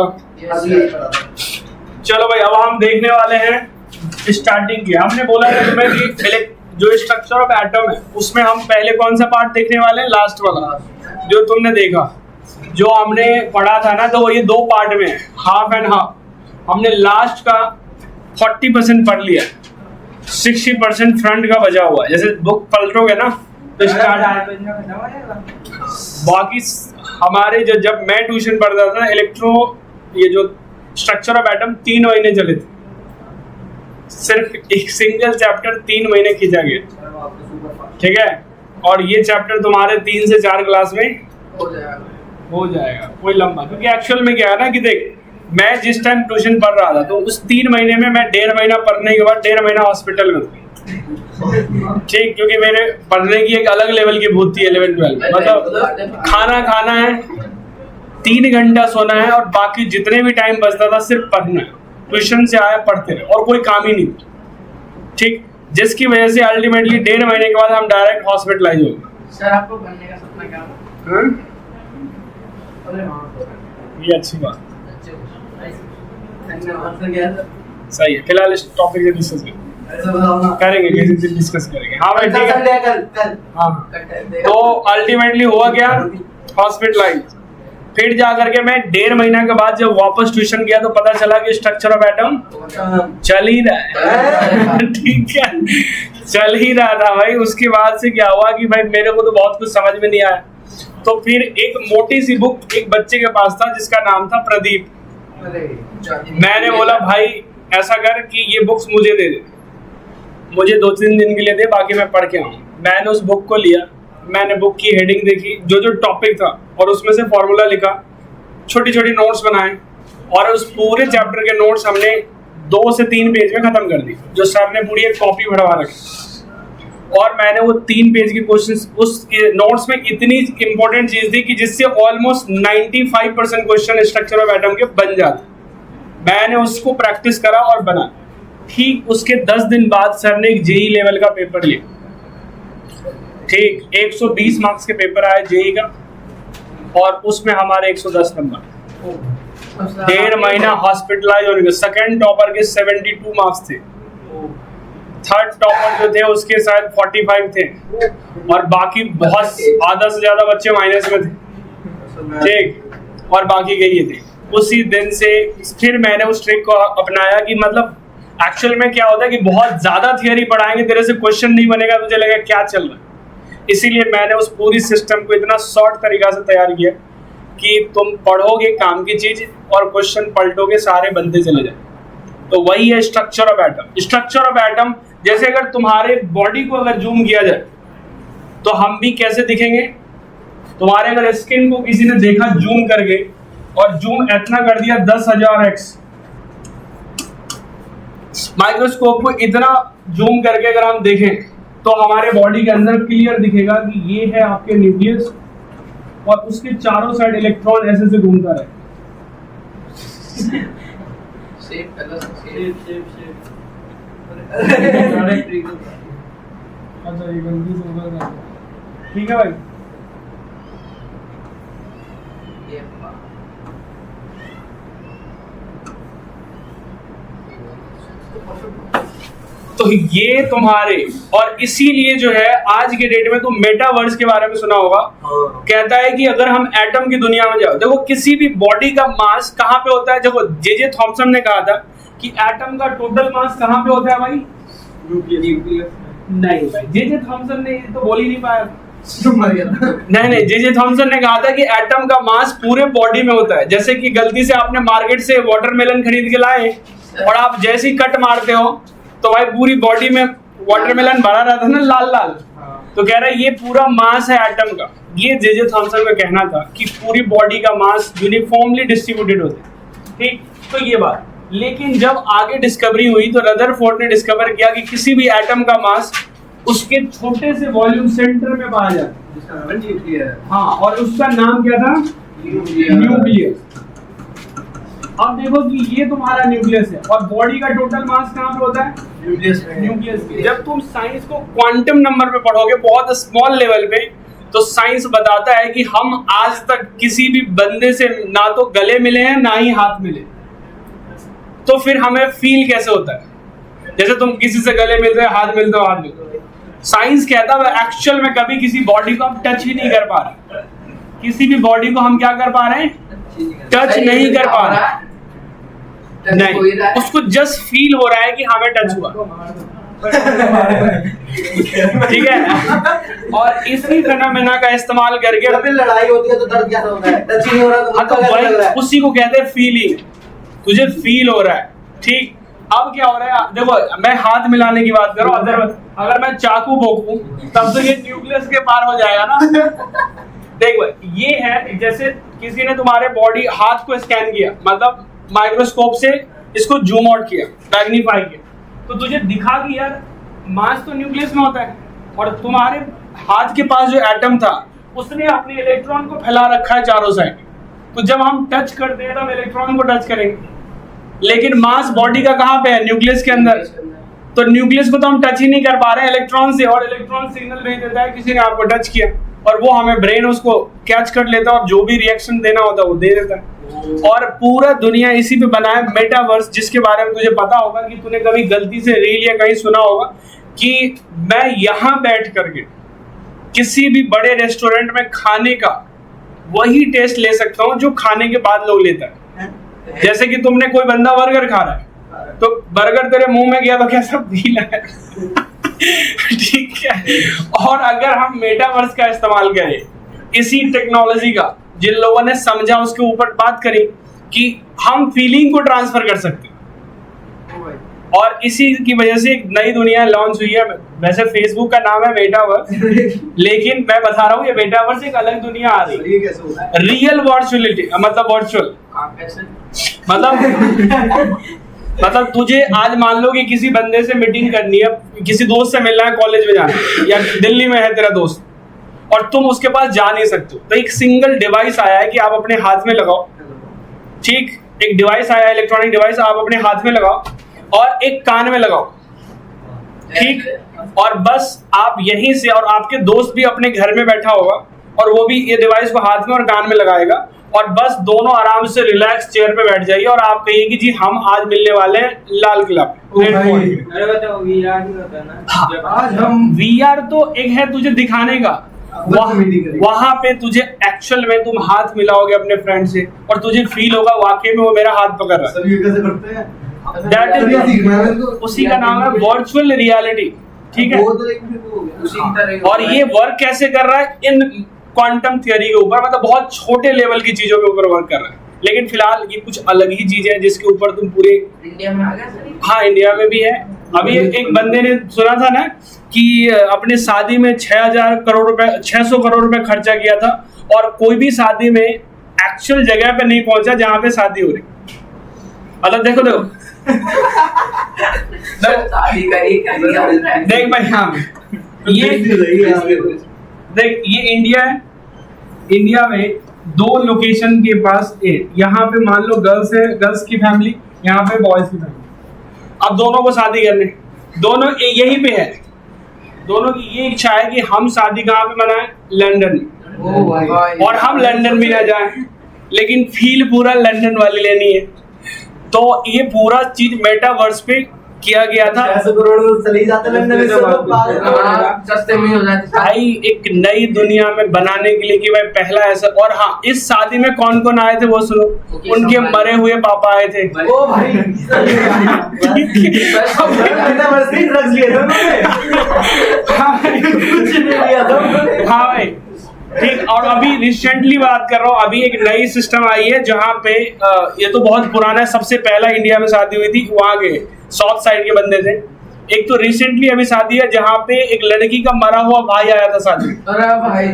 होगा। चलो भाई, अब हम देखने वाले हैं स्टार्टिंग की। हमने बोला था तुम्हें कि जो स्ट्रक्चर ऑफ एटम है उसमें हम पहले कौन सा पार्ट देखने वाले हैं, लास्ट वाला जो तुमने देखा, जो हमने पढ़ा था ना, तो ये 2 पार्ट में हाफ एंड हाफ। हमने लास्ट का 40% पढ़ लिया, 60% फ्रंट का बचा हुआ है। जैसे बुक पलटोगे ना तो स्टार्ट, बाकी हमारे जब मैं ट्यूशन पढ़ता था ये जो स्ट्रक्चर ऑफ एटम 3 महीने चले थे, सिर्फ एक सिंगल चैप्टर 3 महीने खींचा गया, ठीक है। और ये चैप्टर तुम्हारे 3 से 4 क्लास में हो जाएगा कोई लंबा, क्योंकि एक्चुअल में क्या है ना कि देख, मैं जिस टाइम ट्यूशन पढ़ रहा था तो उस 3 महीने में मैं 1.5 महीना पढ़ने के बाद 1.5 महीना हॉस्पिटल में था, ठीक, क्योंकि मेरे पढ़ने की एक अलग लेवल की भूत थी 11-12। मतलब खाना है, 3 घंटा सोना है, और बाकी जितने भी टाइम बचता था सिर्फ पढ़ना है। ट्यूशन से आया पढ़ते रहे और कोई काम ही नहीं, ठीक, जिसकी वजह से अल्टीमेटली 1.5 महीने के बाद हम डायरेक्ट हॉस्पिटलाइज हो गए। सर आपको बनने का सपना क्या था? ये अच्छी बात, सही है। फिलहाल इस टॉपिक से डिस्कस करेंगे, किसी दिन डिस्कस करेंगे। हाँ भाई ठीक है। हाँ, तो अल्टीमेटली हुआ क्या, हॉस्पिटलाइज। फिर जा करके मैं 1.5 महीना के बाद जब वापस ट्यूशन गया तो पता चला कि स्ट्रक्चर ऑफ एटम चल ही रहा है, ठीक है, चल ही रहा था भाई। उसके बाद से क्या हुआ कि भाई मेरे को तो बहुत कुछ समझ में नहीं आया, तो फिर एक मोटी सी बुक एक बच्चे के पास था जिसका नाम था प्रदीप। मैंने बोला भाई ऐसा कर कि ये बुक्स मुझे दे दे, मुझे 2-3 दिन के लिए दे, बाकी मैं पढ़ के आऊँ। मैंने उस बुक को लिया, मैंने बुक की हेडिंग देखी, जो टॉपिक था, और उसमें से फॉर्मूला लिखा, छोटी छोटी नोट्स बनाए, और उस पूरे चैप्टर के नोट्स हमने 2 से 3 पेज में खत्म कर दी, जो सर ने पूरी एक कॉपी भरवा रखी। और मैंने वो 3 पेज के क्वेश्चंस उस नोट्स में इतनी इंपॉर्टेंट चीज थी कि जिससे almost 95% question structure of atom के बन जाते। मैंने उसको प्रैक्टिस करा और बना। ठीक उसके 10 दिन बाद सर ने एक जेई लेवल का पेपर लिया, ठीक, 120 मार्क्स के पेपर आए जेई का, और उसमें हमारे 110 नंबर। 1.5 महीना हॉस्पिटलाइज होने के। सेकंड टॉपर के 72 मार्क्स थे, थर्ड टॉपर जो थे उसके शायद 45 थे, और बाकी बहुत आधा से ज्यादा बच्चे माइनस में थे, ठीक, और बाकी के ये थे। उसी दिन से फिर मैंने उस ट्रिक को अपनाया कि मतलब एक्चुअल में क्या होता है कि बहुत ज्यादा थियरी पढ़ाएंगे, तेरे से क्वेश्चन नहीं बनेगा, तुझे लगेगा क्या चल रहा है। इसीलिए मैंने उस पूरी सिस्टम को इतना शॉर्ट तरीका से तैयार किया कि तुम पढ़ोगे काम की चीज और क्वेश्चन पलटोगे, सारे बनते चले जाए। तो वही है structure of atom. Structure of atom जैसे अगर तुम्हारे बॉडी को अगर जूम किया जाए तो हम भी कैसे दिखेंगे। तुम्हारे अगर स्किन को किसी ने देखा जूम करके, और जूम इतना कर दिया 10,000x, माइक्रोस्कोप को इतना जूम करके अगर हम देखें तो हमारे बॉडी के अंदर क्लियर दिखेगा कि ये है आपके न्यूक्लियस, और उसके चारों साइड इलेक्ट्रॉन ऐसे से घूमता रहे। अच्छा, ये गलती से होगा, ठीक है भाई। तो ये तुम्हारे, और इसीलिए जो है आज के डेट में तुम मेटावर्स के बारे में सुना होगा, कहता है कि अगर हम एटम की दुनिया में जाओ, देखो किसी भी बॉडी का मास कहाँ पे होता है। देखो जे थॉमसन ने कहा था कि एटम का टोटल मास कहाँ पे होता है भाई, न्यूक्लियस। नहीं भाई, जे थॉमसन ने तो बोल ही नहीं पाया, नहीं, जे थॉमसन ने कहा था कि एटम का मास पूरे बॉडी में होता है। जैसे कि गलती से आपने मार्केट से वाटरमेलन खरीद के लाए और आप जैसे ही कट मारते हो तो भाई पूरी बॉडी में वाटरमेलन भरा रहता है ना, लाल लाल। तो कह रहा है ये पूरा मास है एटम का। ये जे थॉमसन का कहना था कि पूरी बॉडी का मास यूनिफॉर्मली डिस्ट्रीब्यूटेड होता है, ठीक। तो ये बात, लेकिन जब आगे डिस्कवरी हुई तो रदरफोर्ड ने डिस्कवर किया कि किसी भी एटम का मास उसके छोटे से वॉल्यूम सेंटर में पाया जाता है। हाँ, और उसका नाम क्या था, न्यूक्लियस। अब देखो कि ये तुम्हारा न्यूक्लियस है, और बॉडी का टोटल मास कहाँ पे होता है, न्यूक्लियस में। जब तुम साइंस को क्वांटम नंबर पे पढ़ोगे, बहुत स्मॉल लेवल पे, तो साइंस बताता है कि हम आज तक किसी भी बंदे से ना तो गले मिले हैं ना ही हाथ मिले, तो फिर हमें फील कैसे होता है? जैसे तुम किसी से गले मिल रहे हो, हाथ मिलते हो, हाथ मिलते हो। साइंस कहता है एक्चुअल में कभी किसी बॉडी को हम टच ही नहीं कर पा रहे, किसी भी बॉडी को हम क्या कर पा रहे हैं? टच नहीं कर पा रहे, नहीं, उसको जस्ट फील हो रहा है कि हमें टच हुआ, ठीक है। और इसी फेनोमेना का इस्तेमाल करके जब भी लड़ाई होती है तो दर्द क्या होता है? टच ही नहीं हो रहा तो तो कैसा लग रहा है? उसी को कहते हैं फीलिंग, तुझे फील हो रहा है, ठीक। अब क्या हो रहा है, देखो मैं हाथ मिलाने की बात करूं, अगर मैं चाकू भोंकूं तब तो ये न्यूक्लियस के पार हो जाएगा ना। देखो ये है, जैसे किसी ने तुम्हारे बॉडी हाथ को स्कैन किया, मतलब माइक्रोस्कोप से इसको जूम आउट किया, मैग्नीफाई किया, तो तुझे दिखा कि यार मास तो न्यूक्लियस में होता है, और तुम्हारे हाथ के पास जो एटम था उसने अपने इलेक्ट्रॉन को फैला रखा है चारों साइड। तो जब हम टच करते हैं तो हम इलेक्ट्रॉन को टच करेंगे, लेकिन मास बॉडी का कहाँ पे है? न्यूक्लियस के अंदर। तो न्यूक्लियस को तो हम टच ही नहीं कर पा रहे हैं इलेक्ट्रॉन से, और इलेक्ट्रॉन सिग्नल भेज देता है किसी ने आपको टच किया, और वो हमें ब्रेन उसको कैच कर लेता है और जो भी रिएक्शन देना होता है वो दे देता है। और पूरा दुनिया इसी पे बना है, मेटावर्स, जिसके बारे में तुझे पता होगा कि तूने कभी गलती से रील या कहीं सुना होगा कि मैं यहाँ बैठ करके किसी भी बड़े रेस्टोरेंट में खाने का वही टेस्ट ले सकता हूँ जो खाने के बाद लोग लेता है। जैसे कि तुमने कोई बंदा बर्गर खा रहा है, तो बर्गर तेरे मुंह में गया तो कैसा फील है? ठीक है। और अगर हम मेटावर्स का इस्तेमाल करें, इसी टेक्नोलॉजी का, जिन लोगों ने समझा उसके ऊपर बात करी कि हम फीलिंग को ट्रांसफर कर सकते हैं, और इसी की वजह से एक नई दुनिया लॉन्च हुई है। वैसे फेसबुक का नाम है मेटावर्स, लेकिन मैं बता रहा हूँ ये मेटावर्स एक अलग दुनिया आ रही है, रियल वर्चुअलिटी, मतलब वर्चुअल, मतलब तुझे आज मान लो कि किसी बंदे से मीटिंग करनी है, किसी दोस्त से मिलना है, कॉलेज में जाना है, या दिल्ली में है तेरा दोस्त और तुम उसके पास जा नहीं सकते, तो एक सिंगल डिवाइस आया है कि आप अपने हाथ में लगाओ, ठीक, एक डिवाइस आया है, इलेक्ट्रॉनिक डिवाइस, आप अपने हाथ में लगाओ और एक कान में लगाओ, ठीक, और बस आप यहीं से, और आपके दोस्त भी अपने घर में बैठा होगा और वो भी ये डिवाइस को हाथ में और कान में लगाएगा, और बस दोनों आराम से रिलैक्स चेयर पे बैठ जाइए और आप कहिए कि जी हम आज मिलने वाले हैं लाल किला पे। अरे बताओ VR नहीं होता ना, आज हम VR तो एक है तुझे दिखाने का, वहां पे तुझे एक्चुअल में तुम हाथ मिलाओगे अपने फ्रेंड से और तुझे फील होगा वाकई में वो मेरा हाथ पकड़ रहा है। सभी कैसे करते हैं? That is, उसी का नाम है वर्चुअल रियलिटी, ठीक है। वो तो एक वो हो गया। उसी तरह और ये वर्क कैसे कर रहा है? इन क्वांटम थियरी के ऊपर, मतलब बहुत छोटे लेवल की चीजों के ऊपर वर्क कर रहा है, लेकिन फिलहाल ये कुछ अलग ही चीजें हैं जिसके ऊपर तुम पूरे, इंडिया में आ गया सर। हाँ इंडिया में भी है। अभी एक बंदे ने सुना था ना कि अपने शादी में 6,000 करोड़ रुपए, 600 करोड़ रुपए खर्चा किया था, और कोई भी शादी में एक्चुअल जगह पे नहीं पहुंचा जहां पे शादी हो रही। मतलब देखो शादी करी देख भाई, हाँ ये देख, ये इंडिया है, इंडिया में दो लोकेशन के पास यहाँ पे मान लो गर्ल्स है, गर्ल्स की फैमिली, यहाँ पे बॉयज की फैमिली। अब दोनों को शादी करने, दोनों यहीं पे है, दोनों की ये इच्छा है कि हम शादी कहाँ पे मनाएं? लंदन में, और हम लंदन भी ना जाएं, लेकिन फील पूरा लंदन वाली लेनी है। तो ये पूरा चीज मेटावर्स पे किया गया था। 600 करोड़ चले जाते लंदन में, सब लोग सस्ते में हो जाते। भाई एक नई दुनिया में बनाने के लिए कि भाई पहला ऐसा, और हाँ इस शादी में कौन कौन आए थे वो सुनो, उनके मरे हुए पापा आए थे। ओ भाई ड्रग्स लिए थे उन्होंने, कुछ नहीं लिया था उन्होंने। हाँ भाई ठीक। और अभी रिसेंटली बात कर रहा हूँ, अभी एक नई सिस्टम आई है जहाँ पे ये तो बहुत पुराना है, सबसे पहला इंडिया में शादी हुई थी वहाँ के साउथ साइड के बंदे थे। एक तो रिसेंटली अभी शादी है जहाँ पे एक लड़की का मरा हुआ भाई आया था शादी। अरे भाई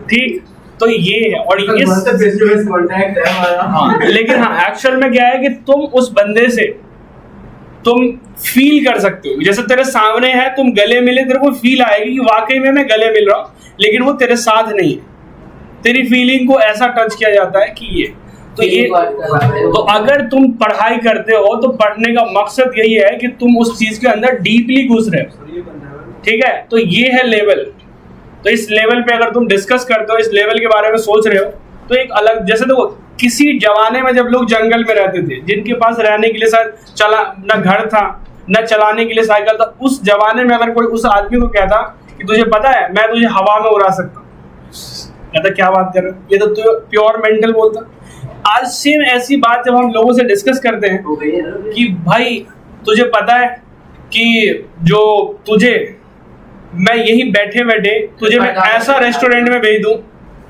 ठीक, तो ये है। और ये कॉन्टैक्ट है हमारा। हाँ, लेकिन हाँ एक्चुअल में क्या है कि तुम उस बंदे से तुम फील कर सकते हो, जैसे तेरे सामने है, तुम गले मिले, तेरे को फील आएगी कि वाकई में मैं गले मिल रहा हूँ, लेकिन वो तेरे साथ नहीं है। तेरी फीलिंग को ऐसा टच किया जाता है कि ये तो अगर तुम पढ़ाई करते हो तो पढ़ने का मकसद यही है कि तुम उस चीज के अंदर डीपली घुस रहे हो, ठीक है। तो ये है लेवल। तो तो इस लेवल पे अगर तुम डिस्कस करते हो, इस लेवल के बारे में सोच रहे हो, तो एक अलग, जैसे देखो किसी जमाने में जब लोग जंगल में रहते थे, जिनके पास रहने के लिए शायद चला न घर था न चलाने के लिए साइकिल था, उस जमाने में अगर कोई उस आदमी को कहता कि तुझे पता है मैं तुझे हवा में उड़ा सकता हूँ, कहता क्या बात कर रहे हो, ये तो प्योर मेंटल बोलता। आज सेम ऐसी बात जब हम लोगों से डिस्कस करते हैं कि भाई तुझे पता है कि जो तुझे मैं यही बैठे बैठे तुझे मैं ऐसा रेस्टोरेंट में भेज दूं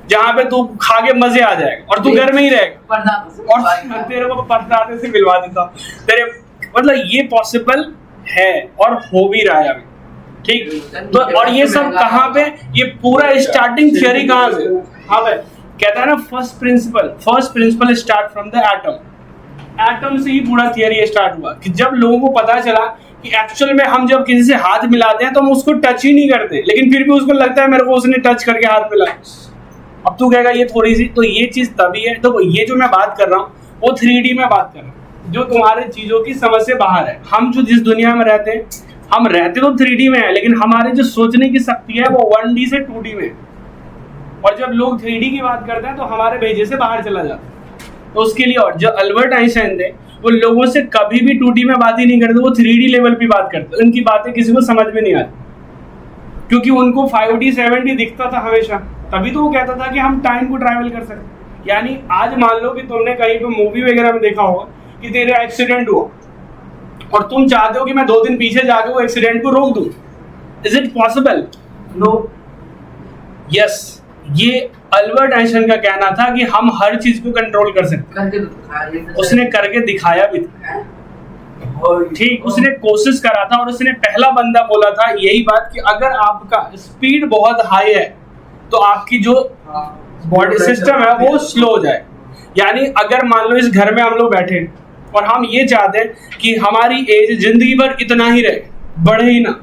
जहाँ पे तू खा के मजे आ जाएगा और तू घर में ही रहेगा और तेरे को परदाते से मिलवा देता हूँ तेरे, मतलब ये पॉसिबल है और हो भी रहा है अभी, ठीक। तो और ये सब कहाँ पे, ये पूरा स्टार्टिंग थियरी कहाँ से, हाँ भाई कहता है ना first principle start from the atom से ही पूरा थियरी स्टार्ट हुआ कि जब लोगों को पता चला कि एक्चुअल में हम जब किसी से हाथ मिलाते हैं तो हम उसको टच ही नहीं करते, लेकिन फिर भी उसको लगता है मेरे को उसने टच करके हाथ मिलाया। अब तू कहेगा ये थोड़ी सी, तो ये चीज तभी है। तो ये जो मैं बात कर रहा हूँ वो 3D में बात कर रहा हूँ, जो तुम्हारे चीजों की समझ से बाहर है। हम जो जिस दुनिया में रहते हैं, हम रहते तो 3D में है, लेकिन हमारे जो सोचने की शक्ति है वो 1D से 2D में। और जब लोग 3D की बात करते हैं तो हमारे भेजे से बाहर चला जाता है। तो उसके लिए, और जो अल्बर्ट आइंस्टाइन थे वो लोगों से कभी भी 2D में बात ही नहीं करते, वो 3D लेवल पे बात करते। उनकी बातें किसी को समझ में नहीं आती क्योंकि उनको 5D 7D दिखता था हमेशा, तभी तो वो कहता था कि हम टाइम को ट्रैवल कर सकते। यानी आज मान लो कि तुमने कहीं पे मूवी वगैरह में देखा होगा कि तेरा एक्सीडेंट हुआ और तुम चाहते हो कि मैं 2 दिन पीछे जाके वो एक्सीडेंट को रोक दूं, is it possible? No. Yes, ये अल्बर्ट आइंस्टाइन का कहना था कि हम हर चीज को कंट्रोल कर सकते हैं। उसने करके दिखाया भी था, ठीक। उसने कोशिश करा था और उसने पहला बंदा बोला था यही बात कि अगर आपका स्पीड बहुत हाई है तो आपकी जो बॉडी सिस्टम है वो स्लो हो जाए। यानी अगर मान लो इस घर में हम लोग बैठे और हम ये चाहते हैं कि हमारी एज जिंदगी भर इतना ही रहे, बढ़े ही ना,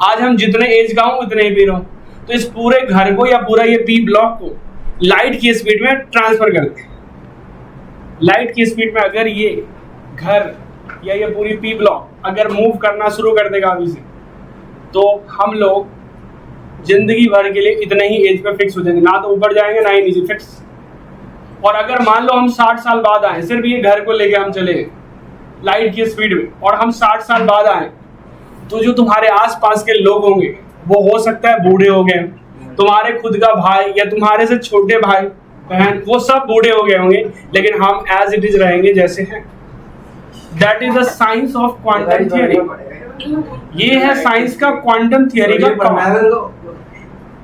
आज हम जितने एज का हूं उतने ही पी रहा हूं, तो इस पूरे घर को या पूरा ये पी ब्लॉक को लाइट की स्पीड में ट्रांसफर करते हैं। लाइट की स्पीड में अगर ये घर या ये पूरी पी ब्लॉक अगर मूव करना शुरू कर देगा अभी से, तो हम लोग जिंदगी भर के लिए इतने ही एज पे फिक्स हो जाएंगे, ना तो ऊपर जाएंगे ना ही नीचे, फिक्स। और अगर मान लो हम 60 साल बाद आए, सिर्फ ये घर को लेके हम चले लाइट की स्पीड में, और हम 60 साल बाद आए, तो जो तुम्हारे आसपास के लोग होंगे वो हो सकता है बूढ़े हो गए, तुम्हारे खुद का भाई या तुम्हारे से छोटे भाई बहन वो सब बूढ़े हो गए होंगे, लेकिन हम एज इट इज रहेंगे जैसे हैं। That is the science of quantum theory. ये है साइंस का क्वांटम थियरी का।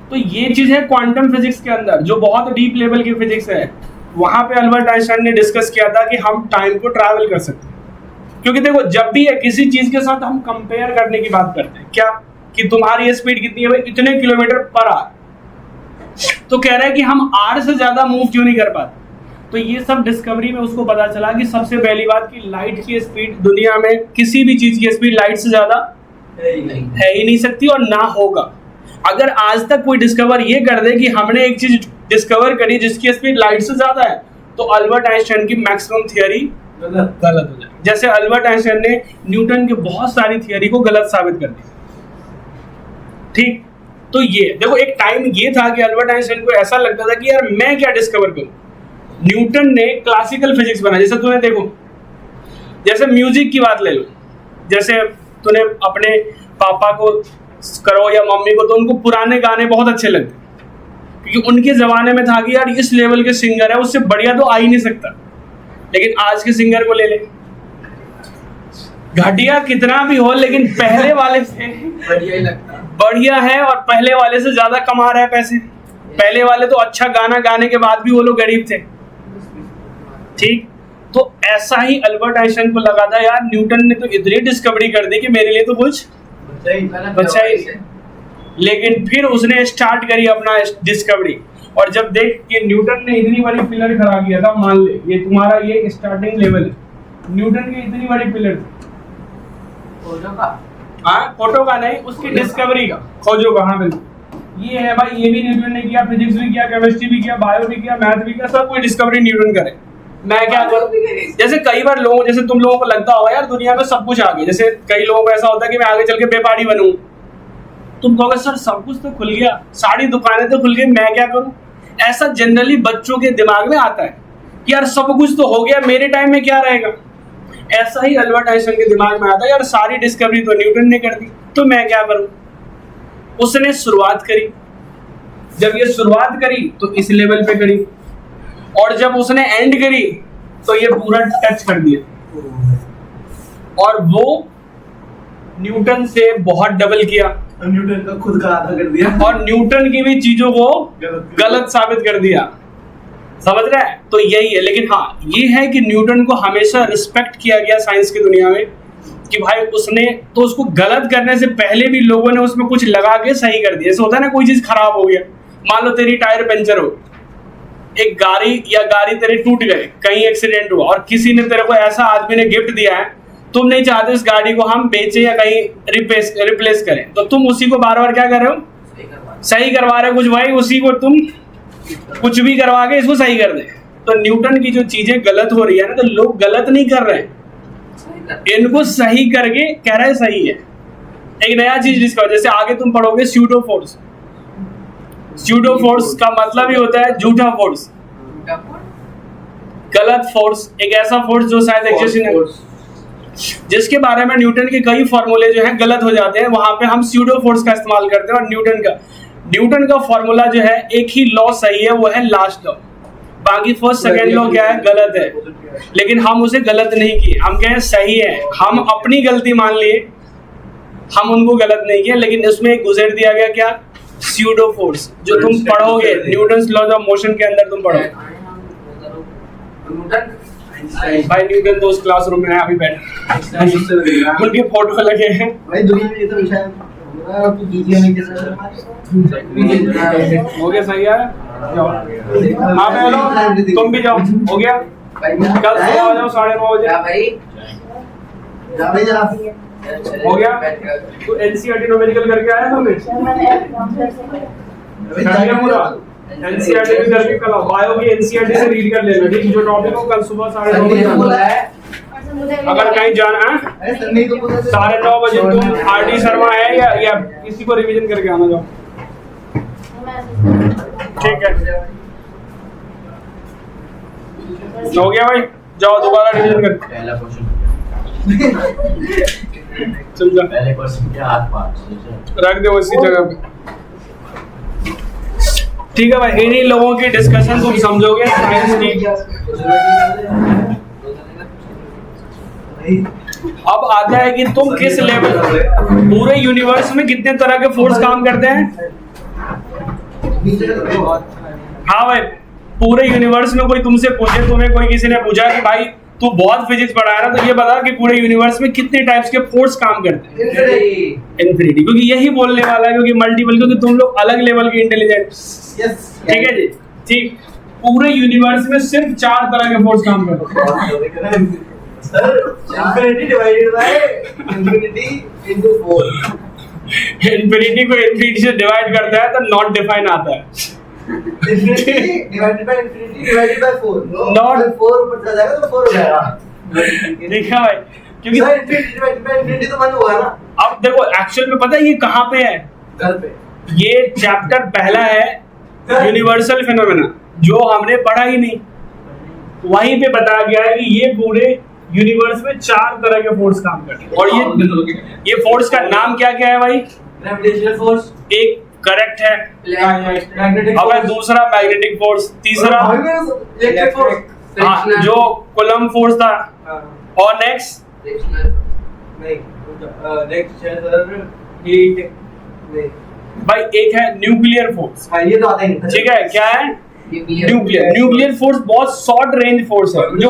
तो ये चीज है क्वांटम फिजिक्स के अंदर, जो बहुत डीप लेवल की फिजिक्स है। वहां पे अल्बर्ट आइंस्टाइन ने डिस्कस किया था कि हम टाइम को ट्रैवल कर सकते हैं। क्योंकि देखो, जब भी किसी चीज के साथ हम कंपेयर करने की बात करते हैं, क्या कि तुम्हारी स्पीड कितनी है भाई, इतने किलोमीटर पर आवर, तो कह रहा है कि हम आर से ज्यादा मूव क्यों नहीं कर पाते। तो ये सब डिस्कवरी में उसको पता चला कि सबसे पहली बात कि लाइट की स्पीड, दुनिया में किसी भी चीज की स्पीड लाइट से ज्यादा है ही नहीं सकती और ना होगा। अगर आज तक कोई डिस्कवर ये कर दे कि हमने एक चीज डिस्कवर करी जिसकी स्पीड लाइट से ज्यादा है, तो अल्बर्ट आइंस्टाइन की मैक्सिमम थियरी गलत हो जाए। जैसे अल्बर्ट आइंस्टाइन ने न्यूटन की बहुत सारी थियरी को गलत साबित कर दी, ठीक। तो ये देखो, एक टाइम ये था कि अल्बर्ट आइंस्टाइन को ऐसा लगता था कि यार मैं क्या डिस्कवर करूं। न्यूटन ने क्लासिकल फिजिक्स बनाई। जैसे तूने देखो, जैसे म्यूजिक की बात ले लो, जैसे तूने अपने पापा को करो या मम्मी को, तो उनको पुराने गाने बहुत अच्छे लगते, क्योंकि उनके जमाने में था कि यार इस लेवल के सिंगर है, उससे बढ़िया तो आ ही नहीं सकता। लेकिन आज के सिंगर को ले ले, घटिया कितना भी हो, लेकिन पहले वाले से बढ़िया ही लगता है, बढ़िया है और पहले वाले से ज्यादा कमा रहा है पैसे। पहले वाले तो अच्छा गाना गाने के बाद भी वो लोग गरीब थे, ठीक। तो ऐसा ही अल्बर्ट आइंस्टाइन को लगा था, यार न्यूटन ने तो इतनी डिस्कवरी कर दी कि मेरे लिए तो कुछ बचा ही नहीं। लेकिन फिर उसने स्टार्ट करी अपना डिस्कवरी, और जब देख कि न्यूटन ने इतनी बड़ी पिलर खड़ा किया था, मान ले ये तुम्हारा ये स्टार्टिंग लेवल है, न्यूटन की इतनी बड़ी पिलर थी, फोटो का नहीं, उसकी डिस्कवरी का, खोजो कहाँ पे ये है भाई। ये भी न्यूटन ने किया, फिजिक्स भी किया, केमिस्ट्री भी किया, बायो भी किया, मैथ भी किया, सब कोई डिस्कवरी न्यूटन करे। मैं क्या करूं? जैसे कई बार लोग, जैसे तुम लोगों को लगता होगा यार दुनिया में सब कुछ आ गया, जैसे कई लोगों को ऐसा होता है कि मैं आगे चल के व्यापारी बनूं, तुम कहोगे सर सब कुछ तो खुल गया, सारी दुकानें तो खुल गई, मैं क्या करूं? ऐसा जनरली बच्चों के दिमाग में आता है कि यार सब कुछ तो हो गया, मेरे टाइम में क्या रहेगा। ऐसा ही अल्बर्ट आइंस्टाइन के दिमाग में आता है यार सारी डिस्कवरी तो न्यूटन ने कर दी, तो मैं क्या करूं? उसने शुरुआत करी, जब ये शुरुआत करी तो इस लेवल पे करी, और जब उसने एंड करी तो ये पूरा टच कर दिया, और वो न्यूटन से बहुत डबल किया, न्यूटन का खुद का आधा कर दिया, और न्यूटन की भी चीजों को गलत साबित कर दिया। समझ रहा है? तो यही है। लेकिन हाँ, ये है कि न्यूटन को हमेशा रिस्पेक्ट किया गया साइंस की दुनिया में कि भाई उसने तो उसको गलत करने से पहले भी लोगों ने उसमें कुछ लगा के सही कर दिया। ऐसा होता है ना, कोई चीज खराब हो गया, मान लो तेरी टायर पंचर हो, एक गाड़ी तेरे टूट गए, कहीं एक्सीडेंट हुआ, और किसी ने तेरे को ऐसा आदमी ने गिफ्ट दिया है, तुम नहीं चाहते इस गाड़ी को हम बेचे या कहीं रिप्लेस करें, तो तुम उसी को बार बार क्या कर रहे हो? सही करवा रहे हो। कुछ भाई उसी को तुम कुछ भी करवा के इसको सही कर दे। तो न्यूटन की जो चीजें गलत हो रही है ना, तो लोग गलत नहीं कर रहे, इनको सही करके कह रहे सही है। एक नया चीज डिस्कवर, जैसे आगे तुम पढ़ोगे स्यूडो फोर्स। स्यूडो फोर्स का मतलब ही होता है झूठा फोर्स, गलत फोर्स, एक ऐसा फोर्स जो शायद एग्जिस्ट नहीं, जिसके बारे में न्यूटन के कई फॉर्मूले जो है गलत हो जाते हैं, वहां पे हम स्यूडो फोर्स का इस्तेमाल करते हैं। और न्यूटन का फॉर्मूला जो है, एक ही लॉ सही है, वो है लास्ट लॉ, बाकी फर्स्ट सेकंड लॉ क्या है? गलत है। लेकिन हम उसे गलत नहीं किए, हम कहें सही है, हम अपनी गलती मान लिए, हम उनको गलत नहीं किए, लेकिन इसमें एक गुजर दिया गया क्या? स्यूडो फोर्स, जो तुम पढ़ोगे न्यूटन्स लॉज ऑफ मोशन के अंदर तुम पढ़ोगे। भाई न्यूटन तो उस क्लासरूम में है अभी बैठे, उनके फोटो लगे हैं। भाई दुनिया में ये तो विषय है, तो कीजिए नहीं कैसे हो गया? सही है। हाँ पे हेलो, तुम भी जाओ। हो गया? कल सुबह आ जाओ 9:30 बजे। जा भाई जरा हो गया? तो एनसीईआरटी न्यूमेरिकल करके आया तुमने? पूरा एनसीईआरटी भी करके कल आओ। बायो की एनसीईआरटी से रीड कर लेना, ठीक? जो टॉपिक हो कल सुबह 9:30 बजे। अगर कहीं जाना है 9:30 बजे, तुम आरडी शर्मा है या किसी को रिवीजन करके आना, जाओ। ठीक है, हो गया भाई, जाओ दोबारा रिवीजन कर। पहला क्वेश्चन चल जा, पहले क्वेश्चन के हाथ पांच रख दे उसी जगह पे। ठीक है भाई, इन्हीं लोगों की डिस्कशन तुम समझोगे साइंस की। अब आता है कि तुम किस लेवल, पूरे यूनिवर्स में कितने तरह के फोर्स काम करते हैं। हाँ भाई, पूरे यूनिवर्स में कोई तुमसे पूछे, तुम्हें कोई किसी ने पूछा कि भाई तू बहुत फिजिक्स पढ़ा है ना, तो ये बता कि पूरे यूनिवर्स में कितने टाइप्स के फोर्स काम करते हैं। इन्फिनिटी, क्योंकि यही बोलने वाला है, क्योंकि मल्टीपल, क्योंकि तुम लोग अलग लेवल के इंटेलिजेंट। ठीक है जी, ठीक। पूरे यूनिवर्स में सिर्फ 4 तरह के फोर्स काम करते हैं। Infinity divided by infinity into 4। Infinity को इंफिनिटी से डिवाइड करता है तो नॉट डिफाइन आता है। Infinity divided by infinity divided by 4। Not- 4 ऊपर चला जाएगा तो 4 हो जाएगा। देखा भाई, क्योंकि sir infinity divided by infinity तो 1 होगा ना। अब देखो एक्चुअल में पता है ये कहाँ पे है। घर पे ये चैप्टर पहला है यूनिवर्सल फिनोमेना, जो हमने पढ़ा ही नहीं। वहीं पे बताया गया है कि ये पूरे यूनिवर्स में 4 तरह के फोर्स काम करते हैं। और ये फोर्स का नाम क्या क्या है भाई? ग्रेविटेशनल फोर्स, एक करेक्ट है, मैग्नेटिक अब है फोर्स, दूसरा मैग्नेटिक फोर्स, तीसरा इलेक्ट्रिक फोर्स। हाँ, जो कुलम फोर्स था, और नेक्स्ट नहीं नेक्स्ट है सर हीट। नहीं भाई एक है न्यूक्लियर फोर्स। हाँ, ये तो आता ही नहीं। ठीक है, क्या है? न्यूक्लियर फोर्स बहुत शॉर्ट रेंज फोर्स है, जो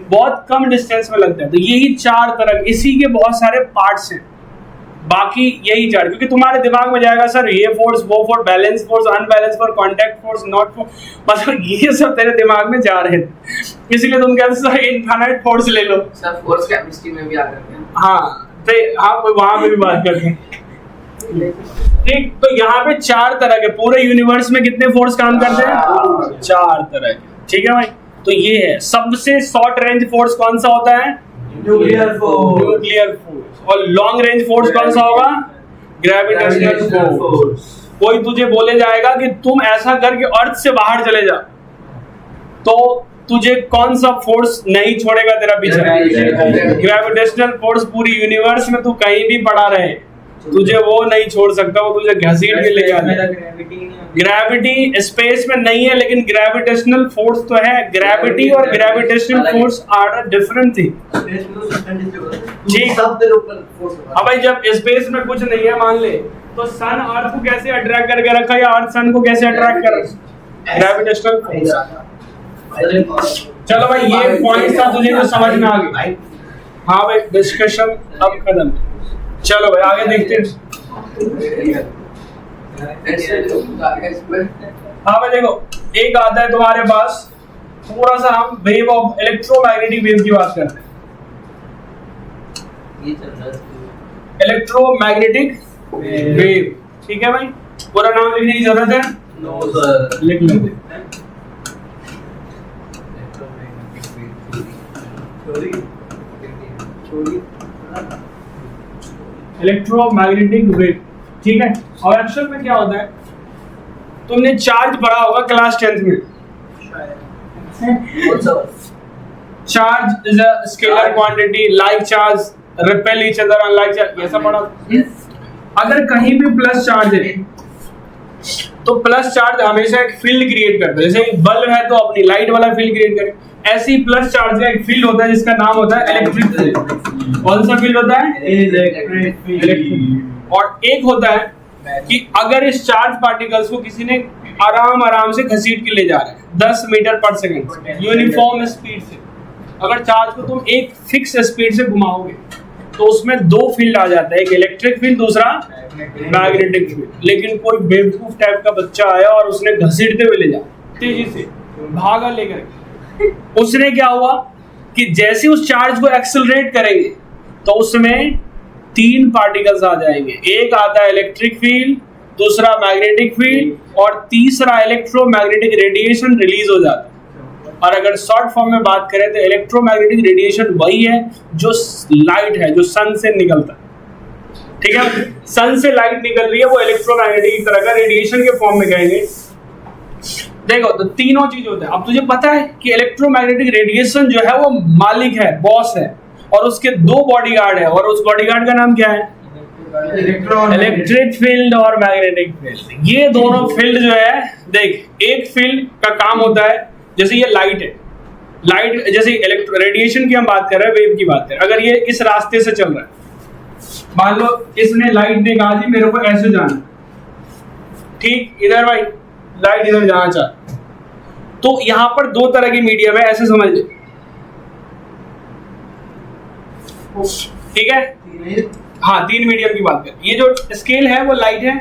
बहुत कम डिस्टेंस में लगता है। तो यही 4 तरह, इसी के बहुत सारे पार्ट्स हैं, बाकी यही 4। क्योंकि तुम्हारे दिमाग में जाएगा सर ये फोर्स, वो force, balance force, unbalance force, contact force, not force, मतलब ये सब तेरे दिमाग में जा रहे हैं। इसीलिए तुम कहते सर इनफाइनाइट फोर्स ले लो। सर फोर्स केमिस्ट्री में भी आ जाते हैं। हाँ, तो हाँ वहां पे भी बात करते हैं। ठीक, तो यहाँ पे 4 तरह के, पूरे यूनिवर्स में कितने फोर्स काम करते हैं? 4 तरह के। ठीक है भाई, तो ये है सबसे शॉर्ट रेंज फोर्स कौन सा होता है? Nuclear force. Nuclear force. और लॉन्ग रेंज फोर्स कौन सा होगा? Gravitational force. कोई तुझे बोले जाएगा कि तुम ऐसा करके अर्थ से बाहर चले जा, तो तुझे कौन सा फोर्स नहीं छोड़ेगा तेरा पीछे? Gravitational force. पूरी यूनिवर्स में तू कहीं भी पड़ा रहे, तुझे वो नहीं छोड़ सकता, वो तुझे घसीट के ले जाएगा। ग्रेविटी स्पेस में नहीं है, लेकिन ग्रेविटेशनल फोर्स तो है। ग्रेविटी और gravitational force are different thing. ठीक। अब भाई जब स्पेस में कुछ नहीं है, मान ले, तो सन अर्थ को कैसे अट्रैक्ट करके रखा, या अर्थ सन को कैसे अट्रैक्ट कर रहा? Gravitational force. चलो भाई, ये पॉइंट था तुझे जो समझ में आ गया। हाँ भाई, डिस्कशन अब खत्म। चलो भाई आगे देखते हैं। हाँ भाई देखो, एक आता है तुम्हारे पास, थोड़ा सा हम वेव ऑफ इलेक्ट्रोमैग्नेटिक वेव की बात करते हैं। इलेक्ट्रोमैग्नेटिक वेव, ठीक है भाई, पूरा नाम लिखने की जरूरत है? No sir. लिख लेते। इलेक्ट्रोमैग्नेटिक वेव, ठीक है। और एक्चुअल में क्या होता है, तुमने चार्ज पढ़ा होगा क्लास 10th में। Charge is a scalar quantity, like charge repel each other unlike charge, ऐसा पढ़ा। अगर कहीं भी प्लस चार्ज है, तो प्लस चार्ज हमेशा एक फील्ड क्रिएट करता है। जैसे बल्ब है तो अपनी लाइट वाला फील्ड क्रिएट करे, ऐसे ही प्लस चार्ज का एक फील्ड होता है जिसका नाम होता है इलेक्ट्रिक फील्ड। कौन सा फील्ड होता है? Electric field. और एक होता है कि अगर इस चार्ज पार्टिकल्स को किसी ने आराम से घसीट के ले जा रहे हैं 10 मीटर पर सेकंड यूनिफॉर्म स्पीड से, अगर चार्ज को तुम एक फिक्स स्पीड से घुमाओगे, तो उसमें दो फील्ड आ जाता है, एक इलेक्ट्रिक फील्ड, दूसरा मैग्नेटिक फील्ड। लेकिन कोई बेवकूफ टाइप का बच्चा आया और उसने घसीटते हुए ले जा, तेजी से भागा लेकर, उसने क्या हुआ कि जैसे उस चार्ज को एक्सेलरेट करेंगे तो उसमें 3 पार्टिकल्स आ जाएंगे। एक आता है इलेक्ट्रिक फील्ड, दूसरा मैग्नेटिक फील्ड, और तीसरा इलेक्ट्रोमैग्नेटिक रेडिएशन रिलीज हो जाता है। और अगर शॉर्ट फॉर्म में बात करें तो इलेक्ट्रोमैग्नेटिक रेडिएशन वही है जो लाइट है, जो सन से निकलता है। ठीक है, सन से लाइट निकल रही है, वो इलेक्ट्रोमैग्नेटिक तरह का रेडिएशन के फॉर्म में कहेंगे। देखो, तो तीनों चीज होते हैं। अब तुझे पता है कि इलेक्ट्रोमैग्नेटिक रेडिएशन जो है वो मालिक है, बॉस है, और उसके 2 बॉडीगार्ड है, और उस बॉडीगार्ड का नाम क्या है? इलेक्ट्रिक फील्ड और मैग्नेटिक फील्ड। ये दोनों फील्ड जो है, देख, एक फील्ड का काम होता है, जैसे ये लाइट है, लाइट जैसे रेडिएशन की हम बात कर रहे हैं, वेव की बात कर रहे हैं। अगर ये इस रास्ते से चल रहा है, मान लो इसने लाइट ने कहा जी मेरे को ऐसे जाना, ठीक, इधर भाई लाइट इधर जाना चाहता, तो यहां पर 2 तरह की मीडियम है, ऐसे समझ ले, ठीक है। हाँ, 3 मीडियम की बात कर। ये जो स्केल है वो लाइट है।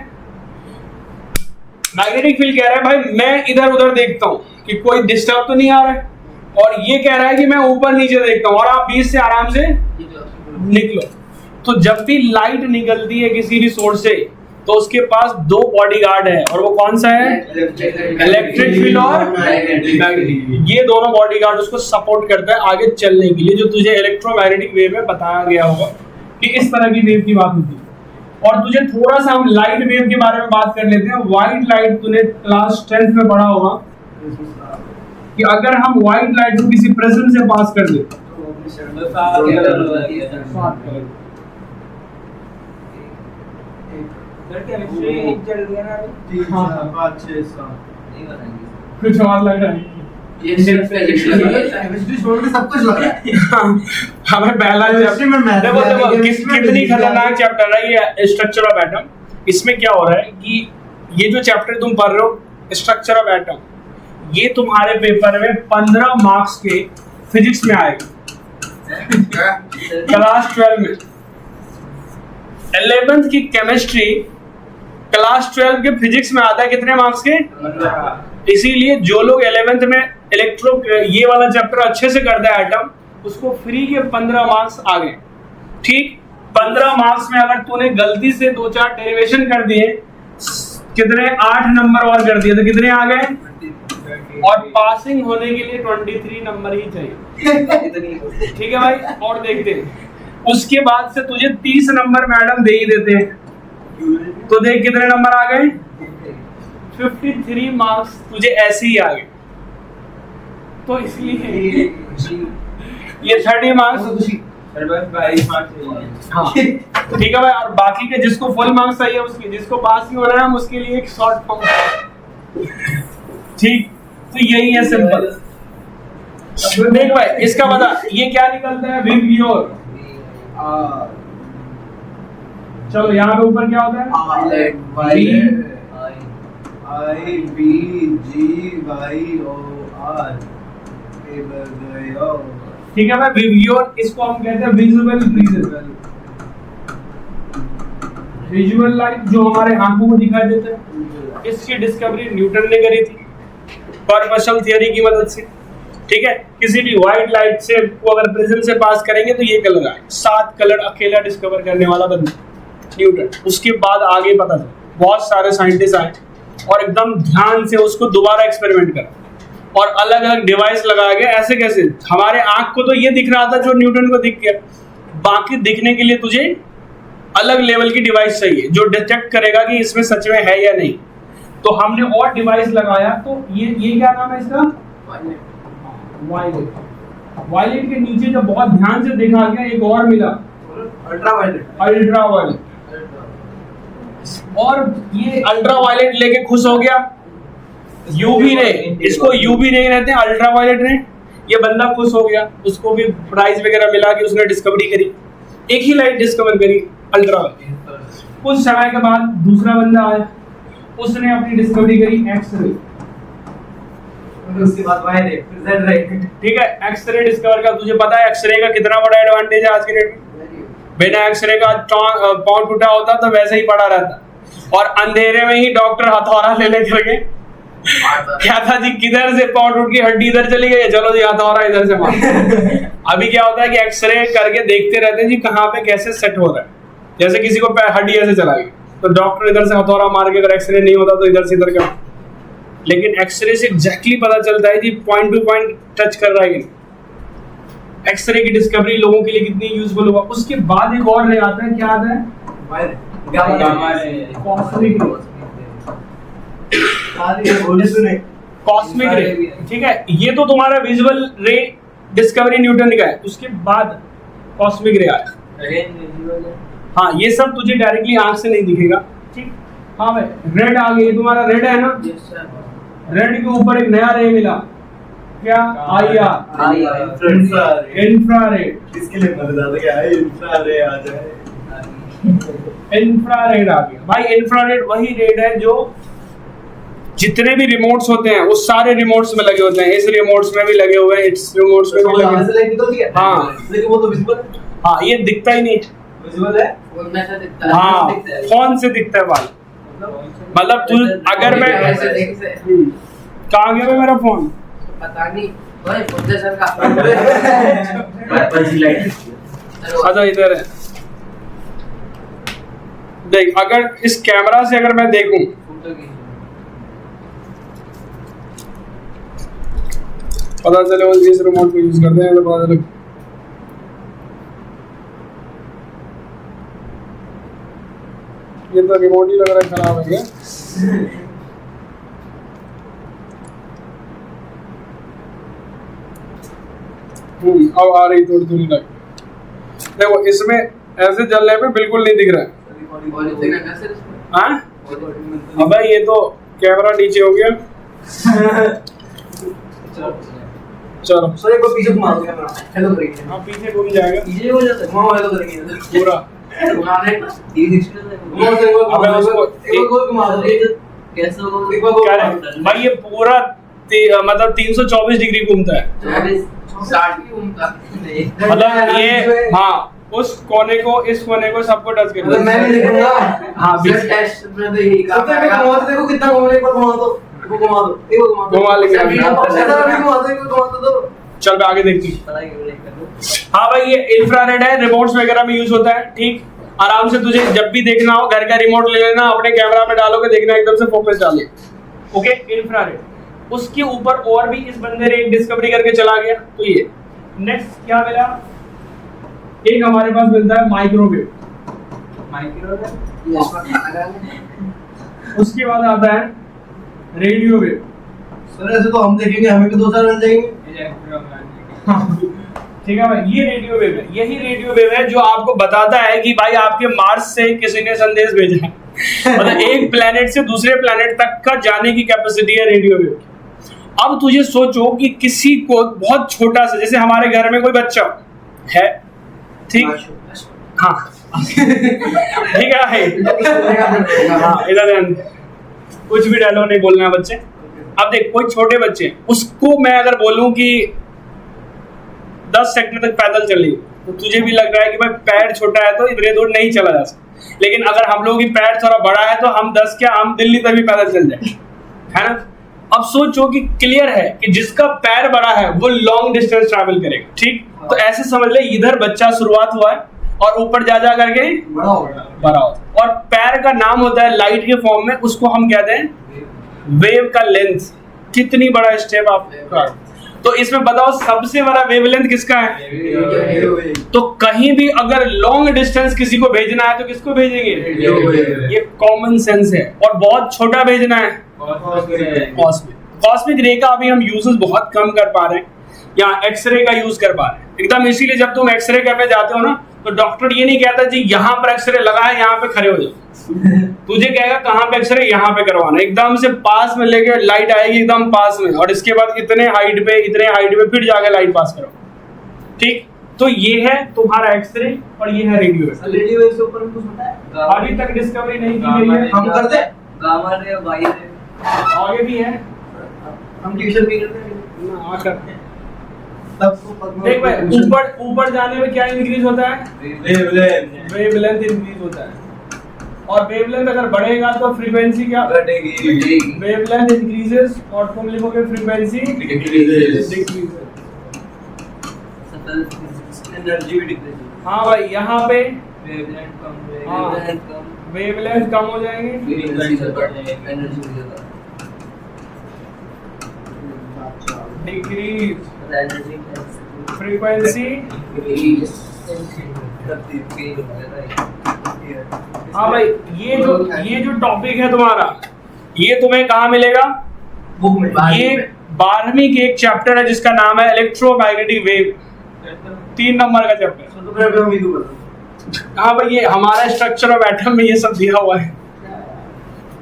मैग्नेटिक फील्ड कह रहा है भाई मैं इधर उधर देखता हूं कि कोई डिस्टर्ब तो नहीं आ रहा है, और ये कह रहा है कि मैं ऊपर नीचे देखता हूं और आप बीच से आराम से निकलो। तो जब भी लाइट निकलती है किसी भी सोर्स से, तो उसके पास 2 बॉडीगार्ड है, और वो कौन सा है? इलेक्ट्रिक फील्ड और मैग्नेटिक। ये दोनों बॉडीगार्ड उसको सपोर्ट करता है आगे चलने के लिए, जो तुझे इलेक्ट्रोमैग्नेटिक वेव में बताया गया होगा कि इस तरह की वेव की बात होती है। और तुझे थोड़ा सा हम लाइट वेव के बारे में बात कर लेते हैं। व्हाइट लाइट तूने क्लास 10th में पढ़ा होगा कि अगर हम व्हाइट लाइट को किसी प्रिज्म से पास कर दे, कुछ और लग रहा है, सब कुछ लग रहा है। हमें पहला देखो कितनी खतरनाक चैप्टर है ये, स्ट्रक्चर ऑफ एटम। इसमें क्या हो रहा है कि ये जो चैप्टर तुम पढ़ रहे हो, स्ट्रक्चर ऑफ एटम, ये तुम्हारे पेपर में 15 मार्क्स के फिजिक्स में आएगा, क्लास 12 में। 11th की केमिस्ट्री क्लास 12 के फिजिक्स में आता है कितने मार्क्स के? 15। इसीलिए जो लोग 11th में ये वाला चैप्टर अच्छे से करता है एटम, उसको फ्री के 15 मार्क्स आ गए। ठीक, 15 मार्क्स में अगर तूने गलती से 2-4 डेरिवेशन कर दिए, कितने 8 नंबर और कर दिए, तो कितने आ गए? और पासिंग होने के लिए 23 नंबर ही चाहिए। ठीक है भाई, और देखते हैं उसके बाद से तुझे 30 नंबर मैडम दे ही देते हैं, तो देख कितने नंबर आ गए, 53 मार्क्स तुझे ऐसे ही आ गए। तो इसलिए ये 30 मार्क्स, बस 22 मार्क्स चाहिए। हाँ ठीक है भाई। और बाकी के जिसको फुल मार्क्स चाहिए उसकी, जिसको पास नहीं हो रहा है हम उसके लिए एक शॉर्ट फॉर्म। ठीक, तो यही है सिंपल। देख भाई इसका बता, ये क्या निकलता है, विव। चलो यहाँ पे ऊपर क्या होता है, ठीक है भाई। विव, इसको हम कहते हैं विजुअल रीजन, विजुअल लाइट जो हमारे आंखों को दिखाई देता है। इसकी डिस्कवरी न्यूटन ने करी थी कॉर्पस्कल थ्योरी की मदद से। ठीक है, किसी भी व्हाइट लाइट से को अगर प्रिज्म से पास करेंगे तो ये कलर आए, 7 कलर अकेला डिस्कवर करने वाला बंदा न्यूटन। उसके बाद आगे पता चला बहुत सारे साइंटिस्ट आए और एकदम ध्यान से उसको दोबारा एक्सपेरिमेंट करा और अलग अलग डिवाइस लगाया गया। ऐसे कैसे, हमारे आंख को तो ये दिख रहा था जो न्यूटन को दिख गया, बाकी दिखने के लिए तुझे अलग लेवल की डिवाइस चाहिए जो डिटेक्ट करेगा कि इसमें सच में है या नहीं। तो हमने और डिवाइस लगाया। तो ये क्या नाम है इसका, वायलेट। वायलेट के नीचे जब बहुत ध्यान से देखा गया एक और मिला, अल्ट्रावायलेट। और ये अल्ट्रावायलेट लेके खुश हो गया। यूवी रे, इसको यूवी रे कहते हैं, अल्ट्रावायलेट रे। ये बंदा खुश हो गया, उसको भी प्राइज वगैरह मिला कि उसने डिस्कवरी करी, एक ही लाइट डिस्कवर करी, अल्ट्रावायलेट। कुछ समय के बाद दूसरा बंदा आया, उसने अपनी डिस्कवरी करी एक्सरे। उसके बाद वाई रे, जेड रे। ठीक है, एक्सरे डिस्कवर का तुझे पता है एक्सरे का कितना बड़ा एडवांटेज है आज के डेट में। बिना एक्सरे का पाँव टूटा होता तो वैसे ही पड़ा रहता, और अंधेरे में ही डॉक्टर हथौड़ा ले लेकर के क्या था जी, किधर से पाँव टूट की हड्डी इधर चली गई, चलो जी हथौड़ा इधर से मार। अभी क्या होता है कि एक्सरे करके देखते रहते हैं जी कहाँ पे कैसे सेट हो रहा है। जैसे किसी को हड्डी ऐसे चला गई तो डॉक्टर इधर से हथौड़ा मार के, अगर एक्सरे नहीं होता तो इधर से इधर का, लेकिन एक्सरे से एग्जैक्टली पता चलता है जी पॉइंट टू पॉइंट टच कर रहा है कि। एक्सरे की डिस्कवरी लोगों के लिए कितनी यूजफुल हुआ। उसके बाद एक और ले आता है, क्या आता है, कॉस्मिक रे। ठीक है, ये तो तुम्हारा विजुअल रे डिस्कवरी न्यूटन का है। उसके बाद कॉस्मिक रे आया। हाँ, ये सब तुझे डायरेक्टली आंख से नहीं दिखेगा। ठीक, हाँ भाई, रेड आ गई, तुम्हारा रेड है ना। रेड के ऊपर एक नया रे मिला, क्या, इंफ्रारेड। इसके लिए मजेदार क्या है, इंफ्रारेड आ जाए। इंफ्रारेड आ गया भाई। इंफ्रारेड वही रेड है जो जितने भी रिमोट्स होते हैं उस सारे रिमोट्स में लगे होते हैं। इस रिमोट्स में भी लगे हुए हैं, इस रिमोट्स में भी लगे हैं। हाँ लेकिन वो तो विजिबल, हाँ, ये दिखता ही नहीं, विजिबल है, फोन में से दिखता है। हाँ फोन से दिखता है भाई। मतलब तू अगर मैं ऐसे देख से कहाँ गया भाई मेरा फोन, पता नहीं भाई, प्रोसेसर का अच्छा इधर है। देख, अगर इस कैमरा से अगर मैं देखूं, पता चले वो इस रिमोट को यूज करते हैं तो पता चले। ये तो रिमोट ही लग रहा है खराब है क्या। अब आ रही थोड़ी थोड़ी लाइट। देखो इसमें ऐसे जलने पे बिल्कुल नहीं दिख रहा है। हाँ अब ये तो कैमरा नीचे हो गया। चलो सर एक बार पीछे घुमा दो कैमरा, हेलो करेंगे। हाँ पीछे घूम जाएगा, पीछे हो जाता है, घुमाओ, हेलो करेंगे पूरा। अबे उसको एक बार घुमा दो, कैसे होगा, एक बार क्या है भाई, ये पूरा मतलब 324 डिग्री घूमता है। 60 की घूमता मतलब ये, हाँ उस कोने को इस कोने को सबको टच कर मतलब मैं भी देखूंगा। हाँ सिर्फ टेस्ट में तो यही काम सबसे पहले घुमा दो, देखो कितना घूमने, एक बार घुमा दो, देखो घुमा दो, एक बार घुमा दो, घुमा लेंगे सभी अभी। ऐसा भी घुमा दो, एक बार घुमा दो। चल मैं आगे देखती हूँ। हाँ भाई, ये इंफ्रारेड है, रिमोट्स वगैरह में यूज होता है। ठीक, आराम से तुझे जब भी देखना हो घर का रिमोट ले लेना, अपने कैमरा में डालोगे, देखना एकदम से फोकस डालिए। Okay, infrared. उसके ऊपर और भी इस बंदे ने एक डिस्कवरी करके चला गया। तो ये नेक्स्ट क्या मिला, एक हमारे पास मिलता है माइक्रोवेव। उसके बाद आता है रेडियो वेव। सर ऐसे तो हम देखेंगे हमें भी 2 साल लग जाएंगे। ठीक है भाई, ये रेडियो वेव है, यही रेडियो वेव है जो आपको बताता है कि भाई आपके मार्स से किसी ने संदेश भेजा है। मतलब एक प्लेनेट से दूसरे प्लेनेट तक का जाने की कैपेसिटी है रेडियो वेव की। अब तुझे सोचो कि किसी को बहुत छोटा सा, जैसे हमारे घर में कोई बच्चा है, ठीक, हाँ ठीक है भाई, हाँ इधर ध्यान दे। कुछ भी डायलॉग नहीं बोलना है बच्चे। अब देख, कोई छोटे बच्चे, उसको मैं अगर बोलूं कि 10 सेकंड तक पैदल चलिए, तो तुझे भी लग रहा है कि भाई पैर छोटा है तो इतने दूर नहीं चला जा सकता। लेकिन अगर हम लोगों की पैर थोड़ा बड़ा है तो हम 10 क्या, हम दिल्ली तक भी पैदल चल जाए, है ना। अब सोचो कि क्लियर है कि जिसका पैर बड़ा है वो लॉन्ग डिस्टेंस ट्रैवल करेगा, ठीक। तो ऐसे समझ ले, इधर बच्चा शुरुआत हुआ है और ऊपर जा करके बड़ा होता है। और पैर का नाम होता है लाइट के फॉर्म में, उसको हम कहते हैं वेव का लेंथ। कितनी बड़ा स्टेप आप। तो इसमें बताओ सबसे बड़ा वेवलेंथ किसका है? तो कहीं भी अगर लॉन्ग डिस्टेंस किसी को भेजना है तो किसको भेजेंगे? ये कॉमन सेंस है। और बहुत छोटा भेजना है कॉस्मिक रे का अभी हम यूजेस बहुत कम कर पा रहे हैं, यहाँ एक्सरे का यूज कर पा रहे हैं एकदम। इसीलिए जब तुम एक्सरे करने जाते हो ना, तो डॉक्टर ये नहीं कहता जी यहाँ पर एक्सरे लगा है, यहाँ पे खड़े हो जाओ। तुझे कहेगा कहाँ पे एक्सरे, यहाँ पे करवाना। एकदम से पास में लेके लाइट आएगी एकदम पास में, और इसके बाद इतने हाइट पे फिर जाके लाइट पास करो, ठीक। तो ये है तुम्हारा एक्सरे और ये है रेडियो वेव। रेडियो वेव से ऊपर कुछ होता है अभी तक डिस्कवरी नहीं की गई है। हम करते हैं, गामा रे, वाई रे, आगे भी है, हम ट्यूशन भी करते हैं। हाँ करते हैं। देख भाई, ऊपर जाने में क्या इंक्रीज होता है? वेवलेंथ इंक्रीज होता है। और वेवलेंथ अगर बढ़ेगा तो फ्रीक्वेंसी क्या घटेगी। वेवलेंथ इंक्रीजेस और तुम लिखोगे फ्रीक्वेंसी डिक्रीजेस। एनर्जी भी डिक्रीज। हाँ भाई, यहाँ पे वेवलेंथ कम, हाँ, वेवलेंथ कम हो जाएंगे, डिक्रीज फ्रीक्वेंसी। हाँ भाई, ये जो टॉपिक है तुम्हारा, ये तुम्हें कहाँ मिलेगा? बुक में। ये 12वीं के एक चैप्टर है जिसका नाम है इलेक्ट्रोमैग्नेटिक वेव, 3 नंबर का चैप्टर। हाँ भाई, ये हमारा स्ट्रक्चर ऑफ एटम में ये सब दिया हुआ है।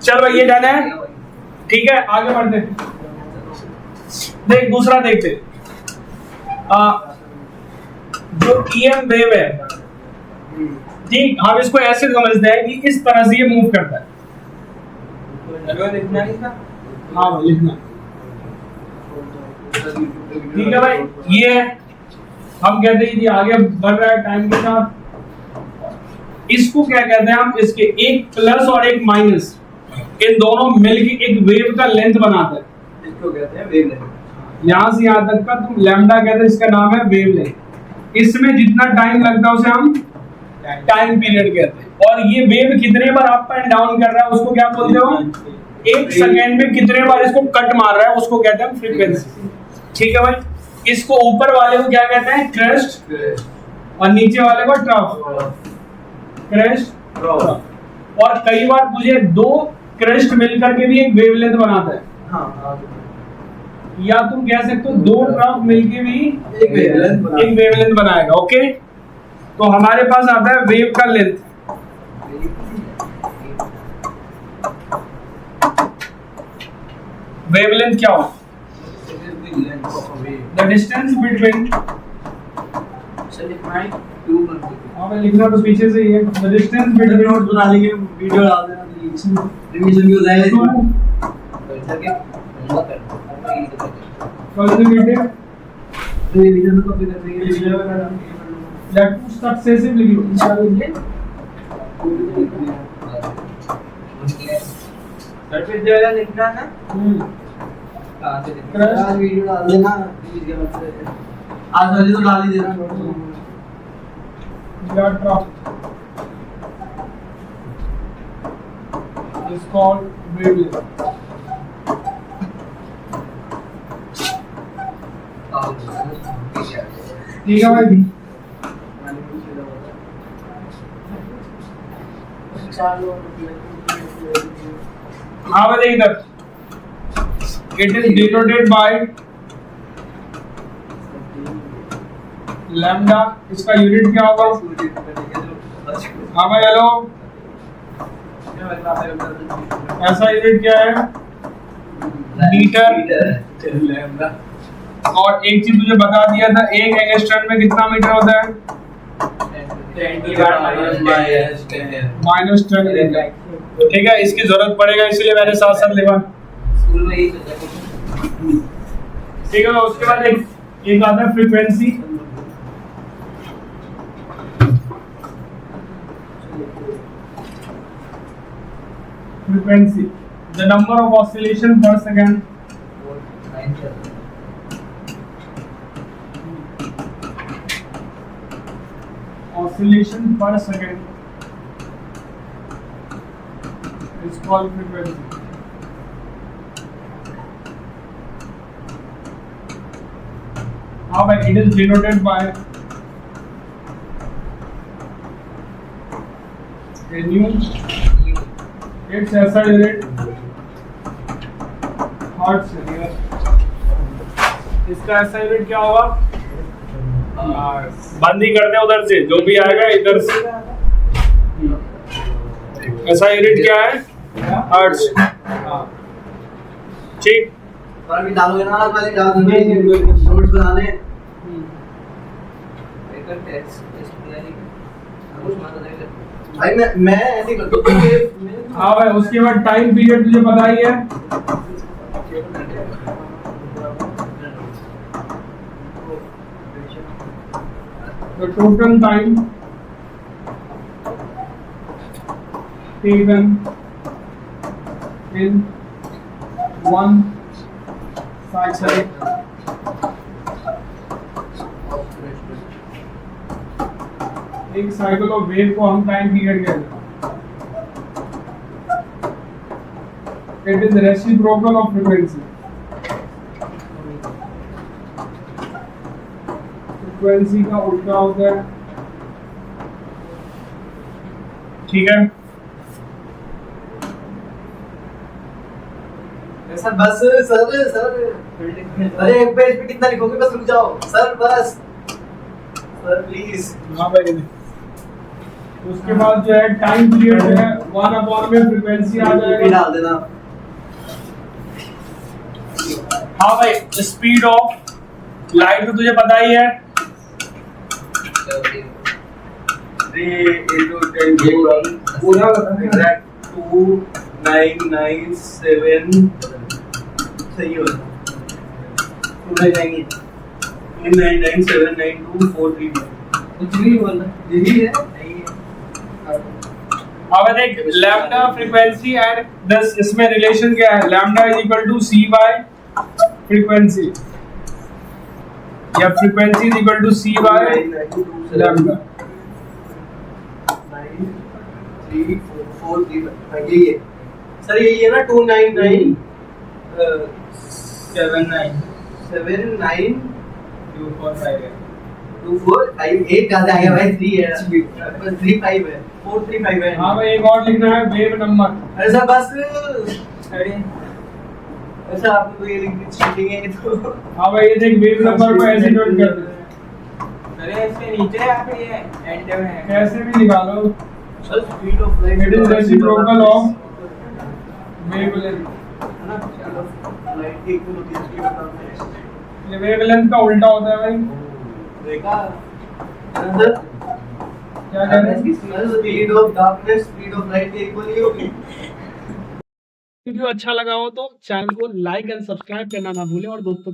चल भाई, ये डन है, ठीक है, आगे बढ़ते हैं। देख दूसरा देखते, जो ईएम वेव है, ठीक, हम इसको ऐसे समझते हैं कि इस तरह से ये मूव करता है। हाँ भाई लिखना, ठीक है भाई। ये है, हम कहते हैं कि आगे बढ़ रहा है टाइम के साथ। इसको क्या कहते हैं हम? इसके एक प्लस और एक माइनस, इन दोनों मिलकर एक वेव का लेंथ बनाता है। इसको कहते हैं वेवलेंथ। यहाँ से यहाँ तक का तुम लैम्डा कहते हैं, इसका नाम है वेवलेंथ। इसमें जितना टाइम लगता है उसे हम टाइम पीरियड कहते हैं। और ये वेव कितने बार अप एंड डाउन कर रहा है उसको क्या बोलते हो? 1 सेकेंड में कितने बार इसको कट मार रहा है उसको कहते हैं फ्रीक्वेंसी, ठीक है भाई। इसको ऊपर वाले को क्या कहते हैं? क्रेस्ट, और नीचे वाले को ट्रफ। Crest, trough. और कई बार तुझे 2 क्रेस्ट मिलकर के भी एक वेवलेंथ बनाता है। हाँ, या तुम कह सकते हो 2 ट्रफ मिलके भी एक वेवलेंथ बनाएगा, ओके। तो हमारे पास आता है वेव का लेंथ। वेवलेंथ क्या हो? द डिस्टेंस बिटवीन, हाँ मैं लिखना तो पीछे से ही है। द डिस्टेंस बिटवीन, नोट बना लेंगे, वीडियो डाल देना, रिवीजन भी हो जाएगा। consecutive रिवीजन को भी कर देंगे। या टू सक्सेसिव लिखो इंशाल्लाह। सर पे जगह लिखना ना, आज वीडियो डाल देना, आज वाली तो डाल ही देना। या ट्रफ is called wavelength। ठीक है भाई, हाँ भाई देख इधर, it is denoted by lambda, इसका यूनिट क्या होगा? हाँ भाई हेलो, ऐसा यूनिट क्या है? मीटर। और एक चीज मुझे बता दिया था, एक एंगस्ट्रम में कितना मीटर होता है? -10 मीटर। ठीक है, इसकी जरूरत पड़ेगा इसलिए मैंने साथ साथ लिखा। स्कूल में यही चलता है। ठीक है, उसके बाद एक आता है frequency. Frequency, the number of oscillation पर second. Oscillation per second is called frequency. How by it is denoted by a nu. Its SI unit hertz है। इसका SI unit क्या होगा? बंद ही करते हैं उधर से, जो भी आएगा इधर से। ऐसा यूनिट क्या है? हर्ट्ज। ठीक, पर अभी डालोगे ना, पहले डाल देंगे नोट्स बनाने। भाई मैं ऐसे ही करता हूँ। हाँ भाई, उसके बाद टाइम पीरियड तुझे पता ही है। The total time taken in one cycle एक साइकिल ऑफ वेव को हम टाइम पीरियड कहते हैं। It is reciprocal of frequency. Frequency का उल्टा होता है। ठीक है, सर बस सर अरे एक पेज पे कितना लिखोगे, बस रुक जाओ सर, बस सर प्लीज। हाँ भाई, उसके बाद जो है टाइम पीरियड है 1/में फ्रीक्वेंसी आ जाएगा। डाल देना। हाँ भाई, स्पीड ऑफ लाइट तो तुझे पता ही है। 3 into 10 पूरा एग्जैक्ट 2997 सही हो पूरा जाएंगे। 29979243। कुछ नहीं बोलना, यही है नहीं है। अब देख, लैम्डा फ्रीक्वेंसी एंड दस, इसमें रिलेशन क्या है? Lambda is equal to c by frequency, या frequency is equal to c by lambda. 9343 यही है सर, यही है ना 299 79 245 कहाँ से आ गया भाई? 3 है, 35 है, 435 है। हाँ भाई, एक और लिखना है वेव नंबर। अरे सर बस, अरे अच्छा आपने तो ये लिख दी चीटिंग है तो। हाँ भाई, ये देख वेव नंबर को ऐसे नोट कर दे। अरे इसके नीचे या फिर ये एंड में है? कैसे भी निकालो। Sir speed of light it is reciprocal of wavelength. है ना, स्पीड ऑफ लाइट की इक्वल होती है इसकी बताते हैं। ये वेवलेंथ का उल्टा होता है भाई। देखा सर, क्या कह रहे हैं? Speed of darkness speed of light के इक्वल ही होगी। वीडियो अच्छा लगा हो तो चैनल को लाइक एंड सब्सक्राइब करना ना भूलें और दोस्तों